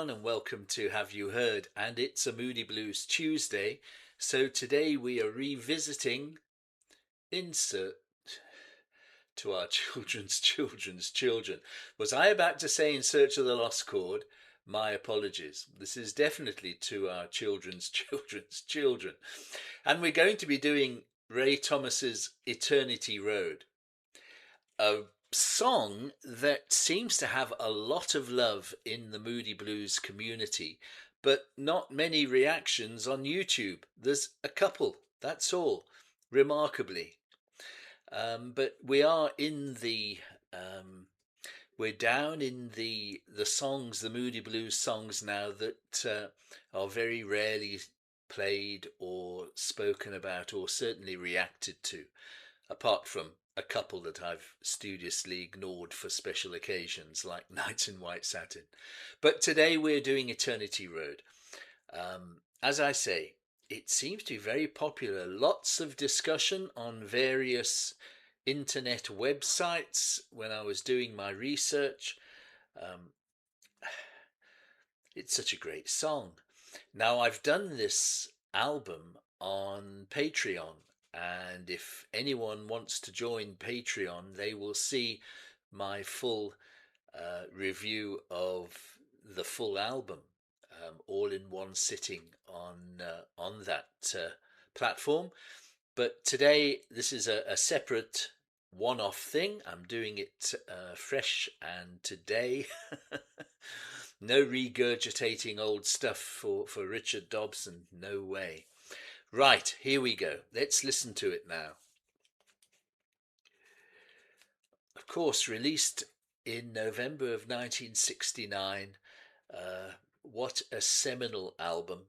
everyone, and welcome to Have You Heard? And it's a Moody Blues Tuesday. So today we are revisiting Insert to Our Children's Children. Was I about to say In Search of the Lost Chord? My apologies. This is definitely To Our Children's Children. And we're going to be doing Ray Thomas's Eternity Road, a song that seems to have a lot of love in the Moody Blues community, but not many reactions on YouTube. There's a couple, that's all, remarkably. But we are in the we're down in the songs, the Moody Blues songs now that are very rarely played or spoken about or certainly reacted to, apart from a couple that I've studiously ignored for special occasions, like Nights in White Satin. But today we're doing Eternity Road. As I say, it seems to be very popular. Lots of discussion on various internet websites when I was doing my research. It's such a great song. Now, I've done this album on Patreon, and if anyone wants to join Patreon, they will see my full review of the full album, all in one sitting on that platform. But today, this is a separate one-off thing. I'm doing it fresh and today. No regurgitating old stuff for Richard Dobson, no way. Right, here we go. Let's listen to it now. Of course, released in November of 1969. What a seminal album.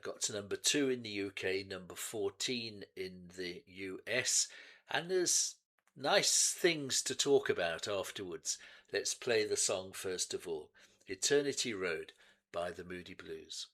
Got to number 2 in the UK, number 14 in the US. And there's nice things to talk about afterwards. Let's play the song first of all. Eternity Road by the Moody Blues.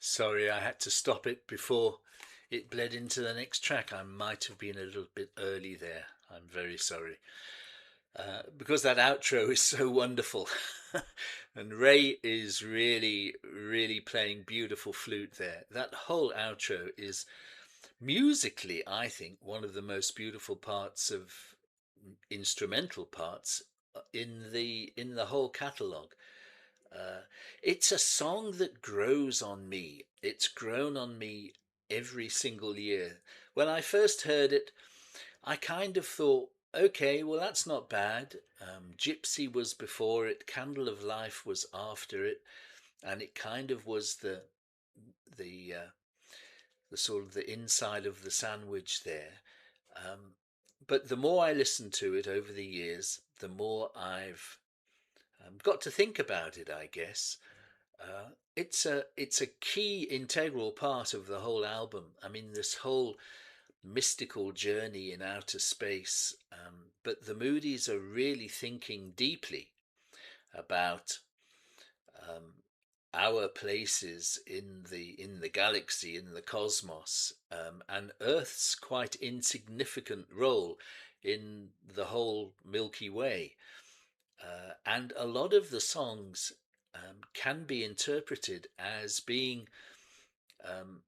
Sorry, I had to stop it before it bled into the next track. I might have been a little bit early there. I'm very sorry. Because that outro is so wonderful. And Ray is really, really playing beautiful flute there. That whole outro is musically, I think, one of the most beautiful parts of instrumental parts in the whole catalogue. Uh, it's a song that grows on me. It's grown on me every single year. When I first heard it, I kind of thought, okay, well, that's not bad. Gypsy was before it, Candle of Life was after it, and it kind of was the uh, the sort of the inside of the sandwich there. Um, but the more I listened to it over the years, the more I've got to think about it, I guess. It's a key integral part of the whole album. I mean, this whole mystical journey in outer space. But the Moody's are really thinking deeply about um, our places in the galaxy, in the cosmos, and Earth's quite insignificant role in the whole Milky Way. And a lot of the songs can be interpreted as being um,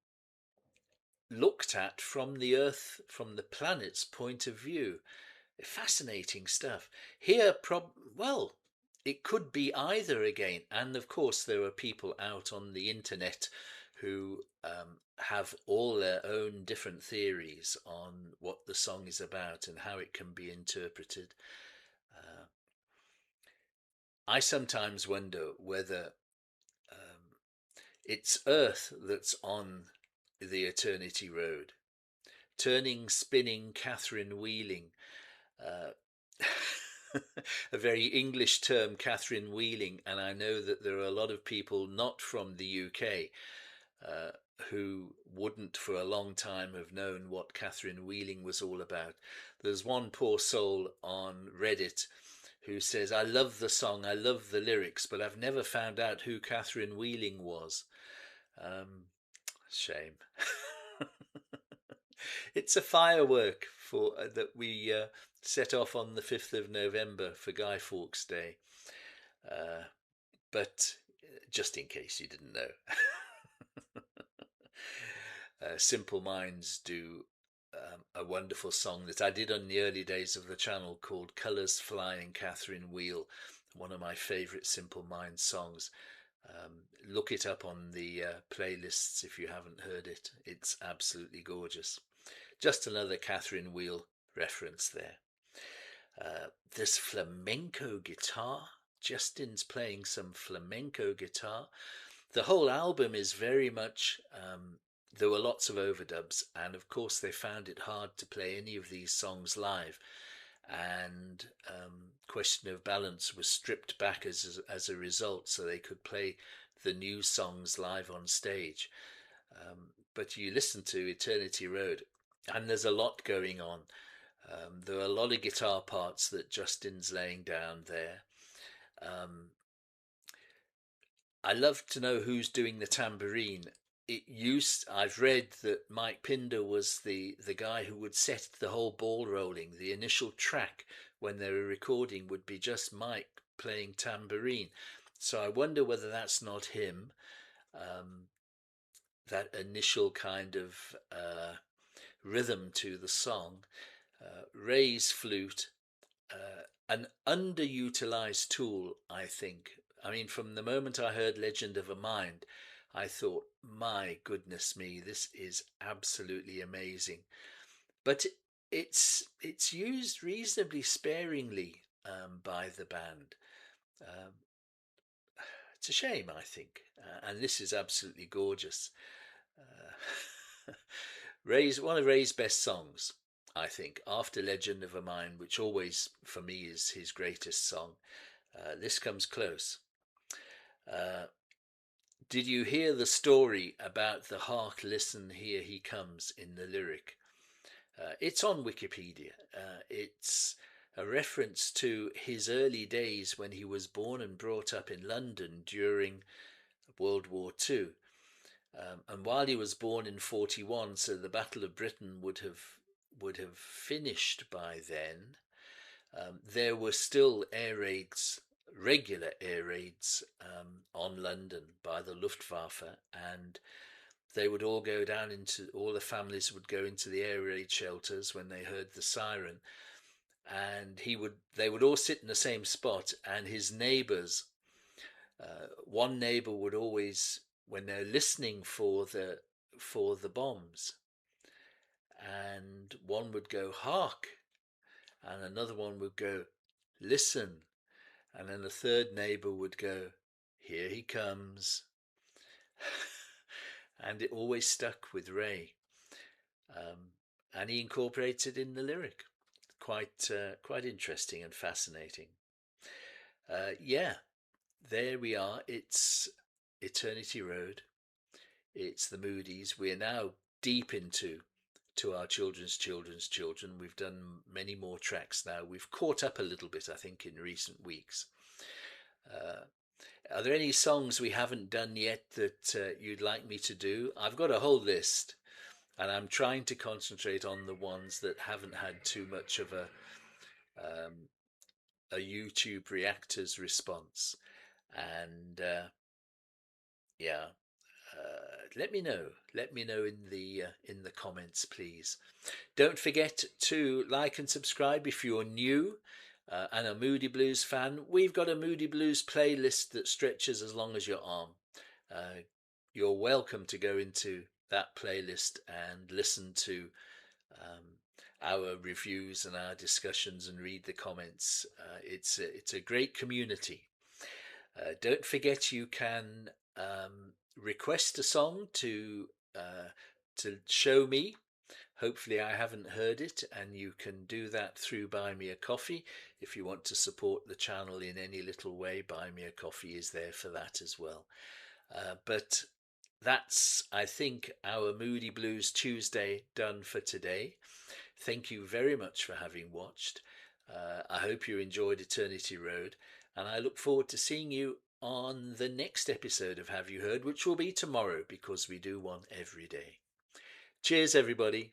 looked at from the Earth, from the planet's point of view. Fascinating stuff. Here, well, it could be either again. And of course, there are people out on the internet who have all their own different theories on what the song is about and how it can be interpreted. Uh, I sometimes wonder whether it's Earth that's on the Eternity Road, turning, spinning, Catherine wheeling. Uh, a very English term, Catherine wheeling, and I know that there are a lot of people not from the UK uh, who wouldn't for a long time have known what Catherine wheeling was all about. There's one poor soul on Reddit who says, I love the song, I love the lyrics, but I've never found out who Catherine wheeling was. Shame. It's a firework for that we set off on the 5th of November for Guy Fawkes Day. But just in case you didn't know, Simple Minds do a wonderful song that I did on the early days of the channel called Colours Flying Catherine Wheel, one of my favourite Simple Minds songs. Look it up on the playlists if you haven't heard it. It's absolutely gorgeous. Just another Catherine Wheel reference there. There's flamenco guitar. Justin's playing some flamenco guitar. The whole album is very much, there were lots of overdubs, and of course they found it hard to play any of these songs live. And Question of Balance was stripped back as a result, so they could play the new songs live on stage. But you listen to Eternity Road, and there's a lot going on. There are a lot of guitar parts that Justin's laying down there. I love to know who's doing the tambourine. I've read that Mike Pinder was the guy who would set the whole ball rolling. The initial track when they were recording would be just Mike playing tambourine. So I wonder whether that's not him. That initial kind of rhythm to the song. Ray's flute, an underutilized tool, I think. I mean, from the moment I heard Legend of a Mind, I thought, my goodness me, this is absolutely amazing. But it's used reasonably sparingly by the band. Um, it's a shame, I think. And this is absolutely gorgeous. One of Ray's best songs, I think, after Legend of a Mind, which always for me is his greatest song. This comes close. Did you hear the story about the hark, listen, here he comes in the lyric? It's on Wikipedia. It's a reference to his early days when he was born and brought up in London during World War II. And while he was born in 41, so the Battle of Britain would have finished by then. There were still air raids, regular air raids on London by the Luftwaffe, and they would all go down into, all the families would go into the air raid shelters when they heard the siren, and they would all sit in the same spot, and his neighbours, one neighbour would always, when they're listening for the bombs, and one would go hark, and another one would go listen, and then the third neighbour would go, here he comes. And it always stuck with Ray, and he incorporated in the lyric. Quite interesting and fascinating. Yeah, there we are. It's Eternity Road. It's the Moody's. We're now deep into our children's children. We've done many more tracks now. We've caught up a little bit, I think, in recent weeks. Are there any songs we haven't done yet that you'd like me to do? I've got a whole list, and I'm trying to concentrate on the ones that haven't had too much of a YouTube reactors response. And yeah, let me know. Let me know in the comments, please. Don't forget to like and subscribe if you're new and a Moody Blues fan. We've got a Moody Blues playlist that stretches as long as your arm. You're welcome to go into that playlist and listen to our reviews and our discussions and read the comments. It's a great community. Don't forget you can request a song to show me. Hopefully I haven't heard it, and you can do that through Buy Me a Coffee. If you want to support the channel in any little way, Buy Me a Coffee is there for that as well. But that's, I think, our Moody Blues Tuesday done for today. Thank you very much for having watched. I hope you enjoyed Eternity Road, and I look forward to seeing you on the next episode of Have You Heard, which will be tomorrow, because we do one every day. Cheers, everybody.